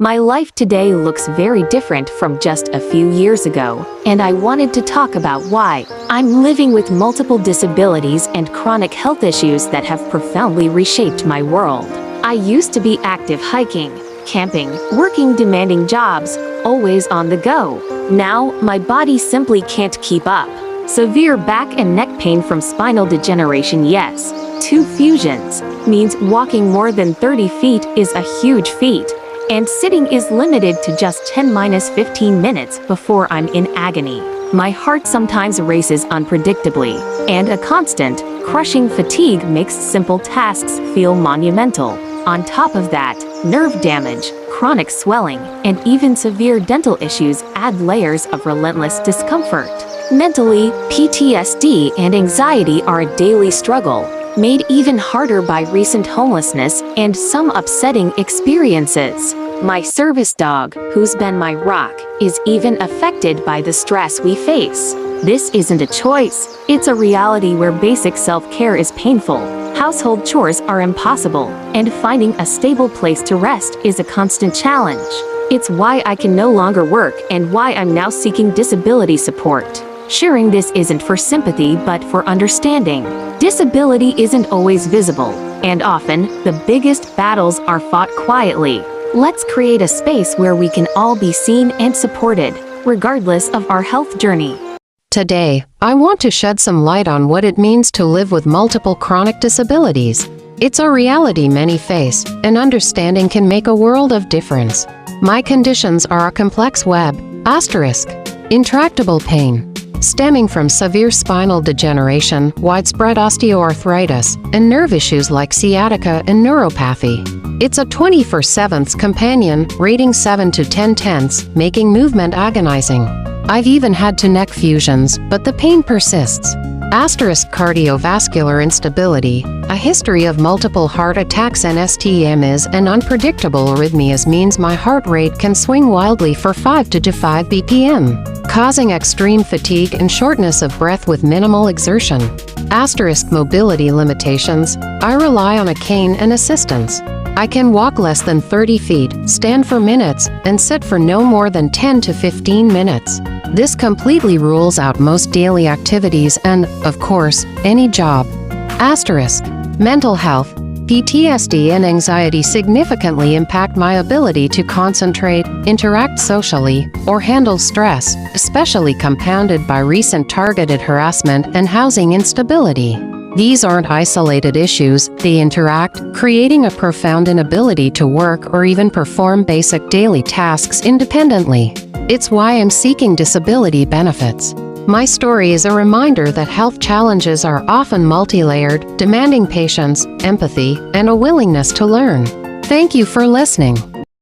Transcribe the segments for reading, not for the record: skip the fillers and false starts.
My life today looks very different from just a few years ago, and I wanted to talk about why. I'm living with multiple disabilities and chronic health issues that have profoundly reshaped my world. I used to be active hiking, camping, working demanding jobs, always on the go. Now, my body simply can't keep up. Severe back and neck pain from spinal degeneration, yes. 2 fusions means walking more than 30 feet is a huge feat, and sitting is limited to just 10-15 minutes before I'm in agony. My heart sometimes races unpredictably, and a constant, crushing fatigue makes simple tasks feel monumental. On top of that, nerve damage, chronic swelling, and even severe dental issues add layers of relentless discomfort. Mentally, PTSD and anxiety are a daily struggle, made even harder by recent homelessness and some upsetting experiences. My service dog, who's been my rock, is even affected by the stress we face. This isn't a choice, it's a reality where basic self-care is painful, household chores are impossible, and finding a stable place to rest is a constant challenge. It's why I can no longer work and why I'm now seeking disability support. Sharing this isn't for sympathy but for understanding. Disability isn't always visible, and often, the biggest battles are fought quietly. Let's create a space where we can all be seen and supported, regardless of our health journey. Today, I want to shed some light on what it means to live with multiple chronic disabilities. It's a reality many face, and understanding can make a world of difference. My conditions are a complex web, intractable pain, stemming from severe spinal degeneration, widespread osteoarthritis, and nerve issues like sciatica and neuropathy. It's a 24/7 companion, rating 7 to 10 tenths, making movement agonizing. I've even had 2 neck fusions, but the pain persists. Cardiovascular instability, a history of multiple heart attacks and STEMs and unpredictable arrhythmias means my heart rate can swing wildly for 5 to 5 BPM, causing extreme fatigue and shortness of breath with minimal exertion. Mobility limitations, I rely on a cane and assistance. I can walk less than 30 feet, stand for minutes, and sit for no more than 10 to 15 minutes. This completely rules out most daily activities and, of course, any job. Mental health, PTSD and anxiety significantly impact my ability to concentrate, interact socially, or handle stress, especially compounded by recent targeted harassment and housing instability. These aren't isolated issues, they interact, creating a profound inability to work or even perform basic daily tasks independently. It's why I'm seeking disability benefits. My story is a reminder that health challenges are often multi-layered, demanding patience, empathy, and a willingness to learn. Thank you for listening.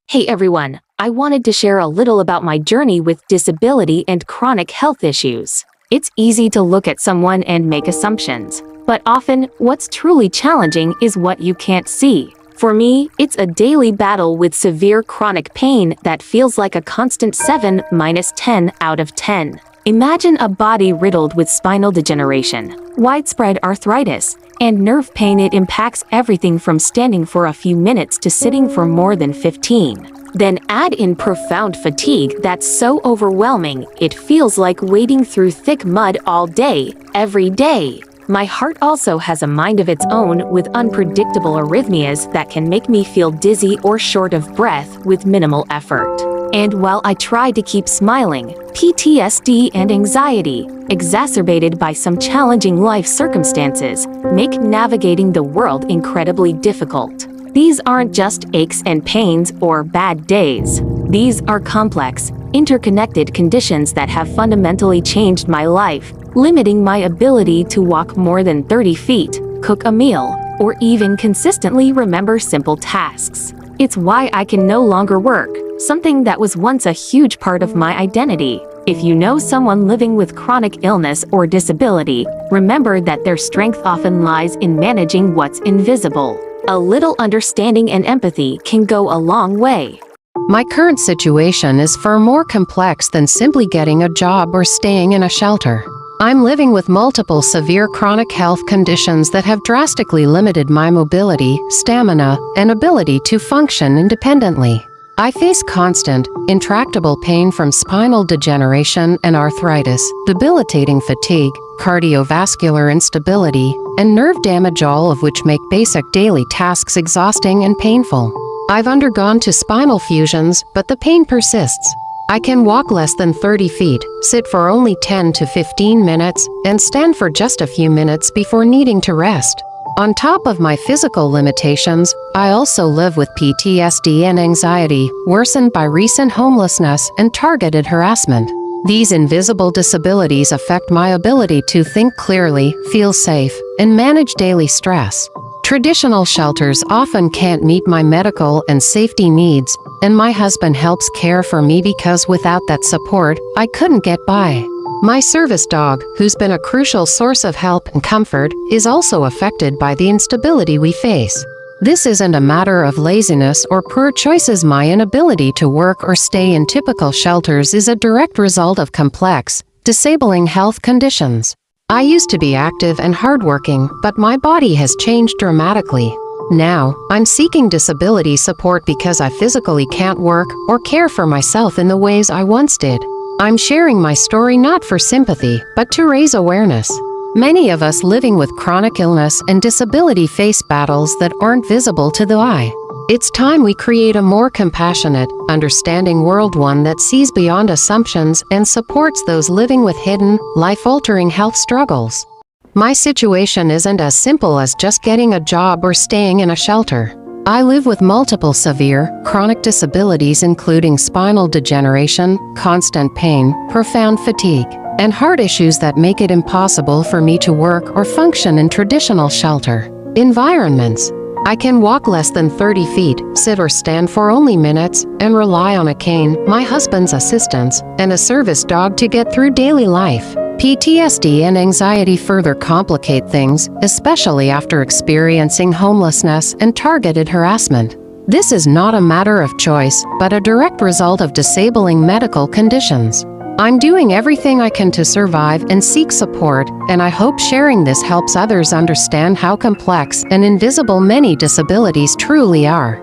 Hey everyone, I wanted to share a little about my journey with disability and chronic health issues. It's easy to look at someone and make assumptions, but often, what's truly challenging is what you can't see. For me, it's a daily battle with severe chronic pain that feels like a constant 7-10 out of 10. Imagine a body riddled with spinal degeneration, widespread arthritis, and nerve pain. It impacts everything from standing for a few minutes to sitting for more than 15. Then add in profound fatigue that's so overwhelming, it feels like wading through thick mud all day, every day. My heart also has a mind of its own with unpredictable arrhythmias that can make me feel dizzy or short of breath with minimal effort. And while I try to keep smiling, PTSD and anxiety, exacerbated by some challenging life circumstances, make navigating the world incredibly difficult. These aren't just aches and pains or bad days. These are complex, interconnected conditions that have fundamentally changed my life, limiting my ability to walk more than 30 feet, cook a meal, or even consistently remember simple tasks. It's why I can no longer work, something that was once a huge part of my identity. If you know someone living with chronic illness or disability, remember that their strength often lies in managing what's invisible. A little understanding and empathy can go a long way. My current situation is far more complex than simply getting a job or staying in a shelter. I'm living with multiple severe chronic health conditions that have drastically limited my mobility, stamina, and ability to function independently. I face constant, intractable pain from spinal degeneration and arthritis, debilitating fatigue, cardiovascular instability, and nerve damage, all of which make basic daily tasks exhausting and painful. I've undergone 2 spinal fusions, but the pain persists. I can walk less than 30 feet, sit for only 10 to 15 minutes, and stand for just a few minutes before needing to rest. On top of my physical limitations, I also live with PTSD and anxiety, worsened by recent homelessness and targeted harassment. These invisible disabilities affect my ability to think clearly, feel safe, and manage daily stress. Traditional shelters often can't meet my medical and safety needs, and my husband helps care for me because without that support, I couldn't get by. My service dog, who's been a crucial source of help and comfort, is also affected by the instability we face. This isn't a matter of laziness or poor choices. My inability to work or stay in typical shelters is a direct result of complex, disabling health conditions. I used to be active and hardworking, but my body has changed dramatically. Now, I'm seeking disability support because I physically can't work or care for myself in the ways I once did. I'm sharing my story not for sympathy, but to raise awareness. Many of us living with chronic illness and disability face battles that aren't visible to the eye. It's time we create a more compassionate, understanding world, one that sees beyond assumptions and supports those living with hidden, life-altering health struggles. My situation isn't as simple as just getting a job or staying in a shelter. I live with multiple severe, chronic disabilities including spinal degeneration, constant pain, profound fatigue, and heart issues that make it impossible for me to work or function in traditional shelter environments. I can walk less than 30 feet, sit or stand for only minutes, and rely on a cane, my husband's assistance, and a service dog to get through daily life. PTSD and anxiety further complicate things, especially after experiencing homelessness and targeted harassment. This is not a matter of choice, but a direct result of disabling medical conditions. I'm doing everything I can to survive and seek support, and I hope sharing this helps others understand how complex and invisible many disabilities truly are.